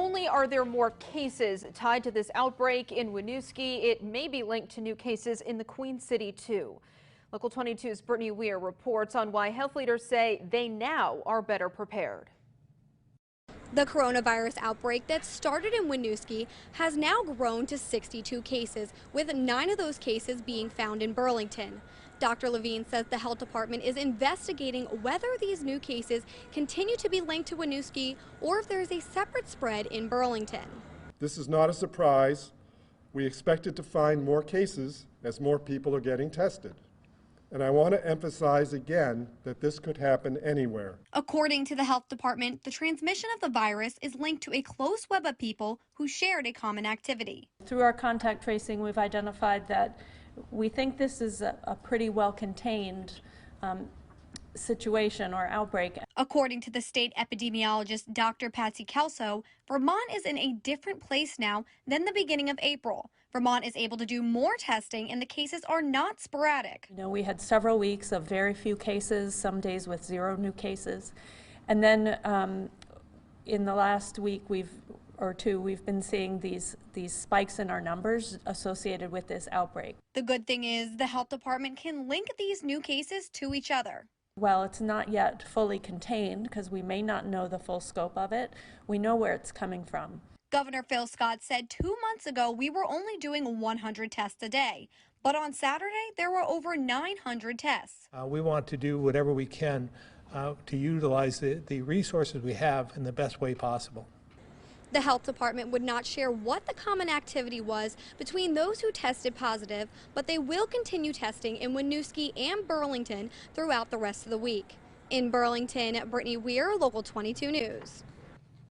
only are there more cases tied to this outbreak in Winooski, it may be linked to new cases in the Queen City, too. Local 22's Brittany Weir reports on why health leaders say they now are better prepared. The coronavirus outbreak that started in Winooski has now grown to 62 cases, with 9 of those cases being found in Burlington. Dr. Levine says the health department is investigating whether these new cases continue to be linked to Winooski or if there is a separate spread in Burlington. This is not a surprise. We expected to find more cases as more people are getting tested. And I want to emphasize again that this could happen anywhere. According to the health department, the transmission of the virus is linked to a close web of people who shared a common activity. Through our contact tracing, we've identified that we think this is a pretty well contained situation or outbreak. According to the state epidemiologist Dr. Patsy Kelso, Vermont is in a different place now than the beginning of April. Vermont is able to do more testing and the cases are not sporadic. You know, we had several weeks of very few cases, some days with 0 new cases. And then in the last week or two, we've been seeing these spikes in our numbers associated with this outbreak. The good thing is the health department can link these new cases to each other. Well, it's not yet fully contained because we may not know the full scope of it. We know where it's coming from. Governor Phil Scott said 2 months ago we were only doing 100 tests a day, but on Saturday there were over 900 tests. We want to do whatever we can to utilize the resources we have in the best way possible. The health department would not share what the common activity was between those who tested positive, but they will continue testing in Winooski and Burlington throughout the rest of the week. In Burlington, Brittany Weir, Local 22 News.